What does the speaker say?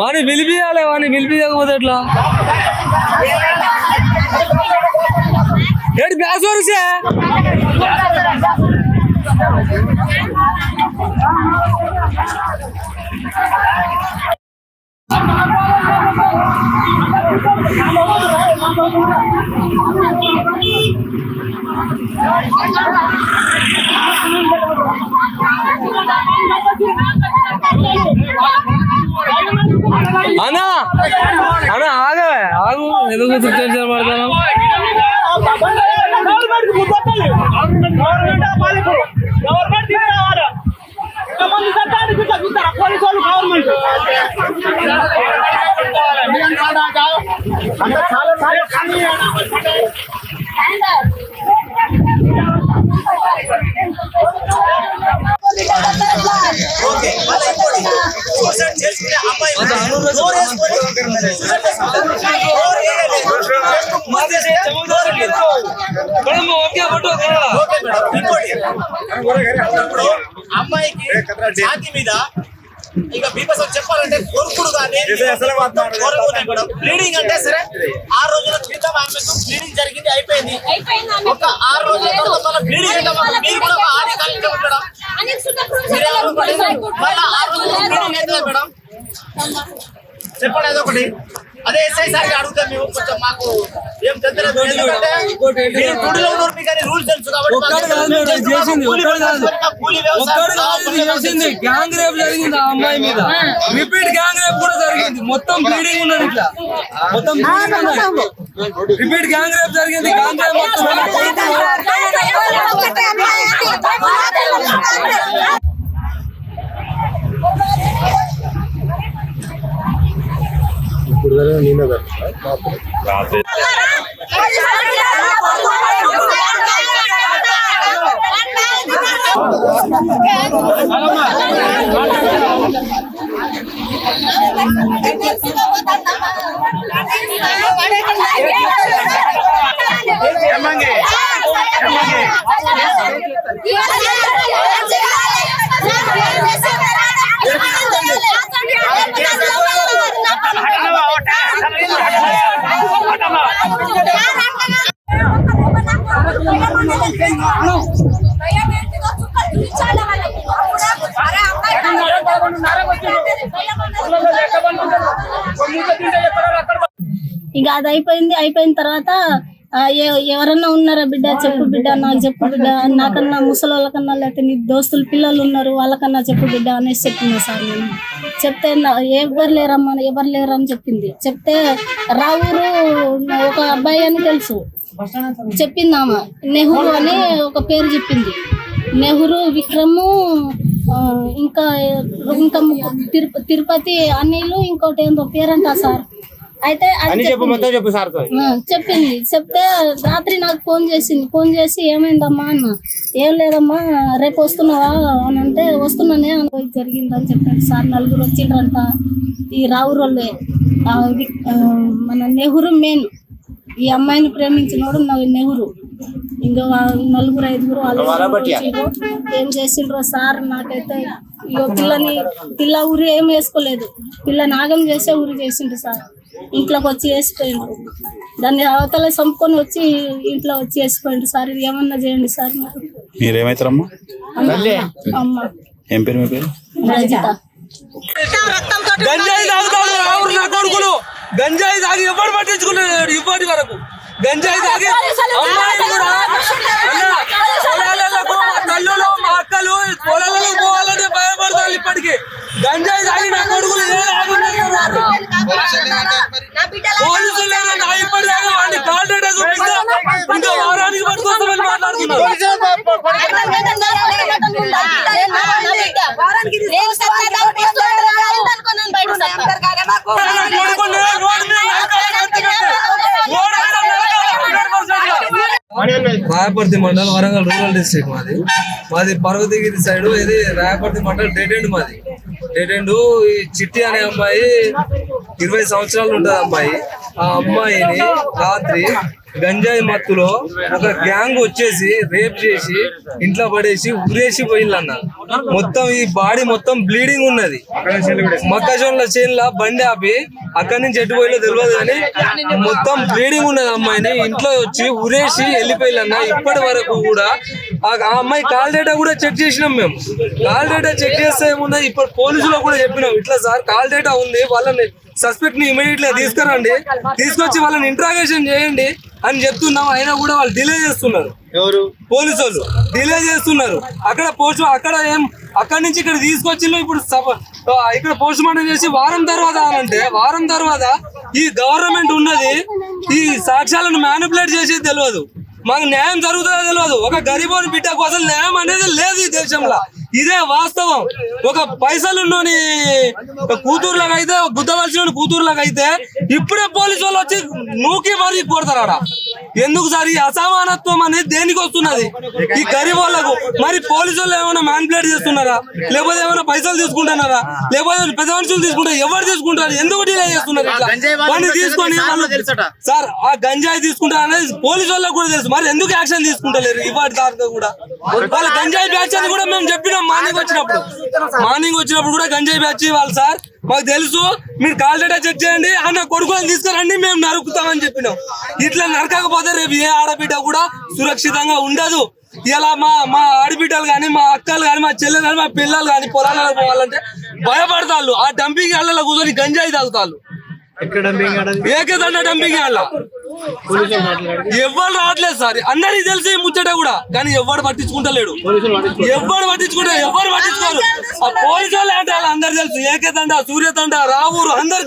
వాడిని పిలిపియాలి, వాడిని పిలిపియకపోతే ఎట్లా? ఏడు బ్యాస్ వరుసే అన్నా అన్నా ఆగవే ఆగు, ఎందుకు టెన్షన్ పడతాను? అమ్మాయికి జాతి మీద ఇక బీపస్ చెప్పాలంటే కొరుకుడు కానీ బ్లీడింగ్ అంటే సరే 6 రోజుల క్రితం ఆమెకు బ్లీడింగ్ జరిగింది, అయిపోయింది. ఒక 6 రోజుల తర్వాత బ్లీడింగ్ అంటే మీరు కూడా ఆడి కలిసి ఉండడం మళ్ళీ 6 రోజులు బ్లీడింగ్ అవుతుంది మేడం. చెప్పండి అదొకటి. అదే ఎస్ఐ సార్కి అడుగుతాం మేము, కొంచెం మాకు ఏం తెలియదు. రూల్స్ తెలుసు కాబట్టి గ్యాంగ్ రేప్ జరిగింది ఆ అమ్మాయి మీద, రిపీట్ గ్యాంగ్ రేప్ కూడా జరిగింది. మొత్తం బ్లీడింగ్ ఉన్నది, ఇట్లా మొత్తం రిపీట్ గ్యాంగ్ రేప్ జరిగింది. గ్యాంగ్ రేప్ ఇప్పుడు నేను ఇంకా అది అయిపోయిన తర్వాత ఎవరన్నా ఉన్నారా బిడ్డ, చెప్పు బిడ్డ, నాకు చెప్పు బిడ్డ, నాకన్నా ముసలి వాళ్ళకన్నా లేకపోతే నీ దోస్తులు పిల్లలు ఉన్నారు వాళ్ళకన్నా చెప్పు బిడ్డ అనేసి చెప్పింది సార్. నేను చెప్తే ఎవరు లేరు అని చెప్పింది. చెప్తే రావురు ఒక అబ్బాయి అని తెలుసు చెప్పింది ఆమె. నెహ్రూ అని ఒక పేరు చెప్పింది. నెహ్రూ, విక్రము, ఇంకా తిరుపతి అనిలు, ఇంకోటి ఏంటో పేరంట సార్. అయితే చెప్పింది. చెప్తే రాత్రి నాకు ఫోన్ చేసి ఏమైందమ్మా అన్న. ఏం లేదమ్మా, రేపు వస్తున్నావా అని అంటే వస్తున్నానే అని జరిగిందని చెప్పాడు సార్. 4 వచ్చిండ్రంట. ఈ రావురోళ్ళే, మన నెహ్రూ మెయిన్. ఈ అమ్మాయిని ప్రేమించినోడు నెహ్రూ. ఇంకా 4-5 వాళ్ళు ఏం చేసిండ్రో సార్. నాకైతే పిల్ల ఊరి ఏం వేసుకోలేదు, పిల్ల నాగం చేసే ఊరి చేసిండ్రు సార్. ఇంట్లోకి వచ్చి వేసిపోయిండు, దాన్ని అవతల చంపుకొని వచ్చి ఇంట్లో వచ్చి వేసిపోయిండు సార్. ఇది ఏమన్నా చేయండి సార్. మీరేమైతారమ్మా? అమ్మ ఏం పేరు? మీ పేరు? రజిత. గంజాయి తాగుతాడు రావురు నా కొడుకులు. గంజాయి తాగి ఎవరు పట్టించుకున్నాడు ఇప్పటి వరకు? గంజాయి తాగి అమ్మాయిలు కూడా పొలాలకు, మా తల్లులు, మా అక్కలు పొలాలకు పోవాలంటే భయపడతారు ఇప్పటికీ. గంజాయి తాగి నా కొడుకులు పోలీసులు లేరు. నా ఇప్పటిదాకా వాడిని కాల్ డేటా చూపిస్తా, ఇంకా వారానికి పట్టుకొస్తామని మాట్లాడుతున్నారు. రాయపర్తి మండల్, వరంగల్ రూరల్ డిస్ట్రిక్ట్ మాది పర్వతగిరి సైడ్. ఇది రాయపర్తి మండల్ డెడ్ ఎండ్ మాది. Dead end. ఈ చిట్టి అనే అమ్మాయి 20 సంవత్సరాలు ఉంటుంది అమ్మాయి. ఆ అమ్మాయిని రాత్రి గంజాయి మత్తులో ఒక గ్యాంగ్ వచ్చేసి రేప్ చేసి ఇంట్లో పడేసి ఉరేసి పోయిల్లన్న. మొత్తం ఈ బాడీ మొత్తం బ్లీడింగ్ ఉన్నది. మొక్కజొన్నల చేనుల బండి ఆపి అక్కడి నుంచి ఎటు పోయిలో తెలియదు కానీ మొత్తం బ్లీడింగ్ ఉన్నది. అమ్మాయిని ఇంట్లో వచ్చి ఉరేసి వెళ్ళిపోయిల్లన్న. ఇప్పటి వరకు కూడా ఆ అమ్మాయి కాల్ డేటా కూడా చెక్ చేసినాం మేము. కాల్ డేటా చెక్ చేస్తే ఏమున్నది, ఇప్పుడు పోలీసులో కూడా చెప్పినాం ఇట్లా సార్ కాల్ డేటా ఉంది, వాళ్ళని సస్పెక్ట్ ని ఇమీడియట్ గా తీసుకురండి, తీసుకొచ్చి వాళ్ళని ఇంట్రాగేషన్ చేయండి అని చెప్తున్నాం. అయినా కూడా వాళ్ళు డిలే చేస్తున్నారు. ఎవరు పోలీసు వాళ్ళు డిలే చేస్తున్నారు. అక్కడ అక్కడి నుంచి ఇక్కడ తీసుకొచ్చి ఇప్పుడు ఇక్కడ పోస్ట్ మార్టం చేసి వారం తర్వాత అంటే వారం తర్వాత ఈ గవర్నమెంట్ ఉన్నది ఈ సాక్ష్యాలను మ్యానిపులేట్ చేసేది తెలియదు. మాకు న్యాయం జరుగుతుందో తెలియదు. ఒక గరీబోని బిడ్డకు అసలు న్యాయం అనేది లేదు ఈ దేశంలో. ఇదే వాస్తవం. ఒక పైసలున్నోని కూతురులాగా అయితే, గుద్దవలసిన కూతురులాగా అయితే ఇప్పుడే పోలీసు వాళ్ళు వచ్చి నూకి మరీ కొడతారు ఆడ. ఎందుకు సార్ ఈ అసమానత్వం అనేది దేనికి వస్తున్నది ఈ గరీబ్ వాళ్ళకు? మరి పోలీసు వాళ్ళు ఏమైనా మ్యానిపులేట్ చేస్తున్నారా, లేకపోతే ఏమైనా పైసలు తీసుకుంటున్నారా, లేకపోతే పెద్ద మనుషులు తీసుకుంటారు? ఎవరు తీసుకుంటారు? ఎందుకు డిలే చేస్తున్నారు? తీసుకొని సార్ ఆ గంజాయి తీసుకుంటారు అనేది పోలీసు వాళ్ళకి కూడా తెలుసు. మరి ఎందుకు యాక్షన్ తీసుకుంటలేరు ఇవాటి దాకా కూడా? వాళ్ళ గంజాయి బ్యాచ్ అని కూడా మేము చెప్పినాం. మార్నింగ్ వచ్చినప్పుడు కూడా గంజాయి బ్యాచ్ వాళ్ళు సార్ మాకు తెలుసు, మీరు కాల్ డేటా చెక్ చేయండి అన్న కొడుకులను తీసుకురండి, మేము నరుకుతామని చెప్పినాం. ఇట్లా నరకకపోతే రేపు ఏ ఆడబిడ్డ కూడా సురక్షితంగా ఉండదు. ఇలా మా ఆడబిడ్డలు కానీ, మా అక్కలు కానీ, మా చెల్లెలు కానీ, మా పిల్లలు కానీ పొలాలకు పోవాలంటే భయపడతాళ్ళు. ఆ డంపింగ్ యార్డ్లలో కూర్చొని గంజాయి తాగుతాళ్ళు. ఏకదండ డంపింగ్ యార్డ్ల ఎవరు రావట్లేదు సార్. అందరికి తెలిసి ముచ్చట కూడా, కానీ ఎవరు పట్టించుకుంటలేడు. ఎవరు పట్టించుకోరు. ఆ పోలీసు వాళ్ళు అంటే అందరు తెలుసు. ఏకదండ, సూర్యతండ, రావూరు అందరు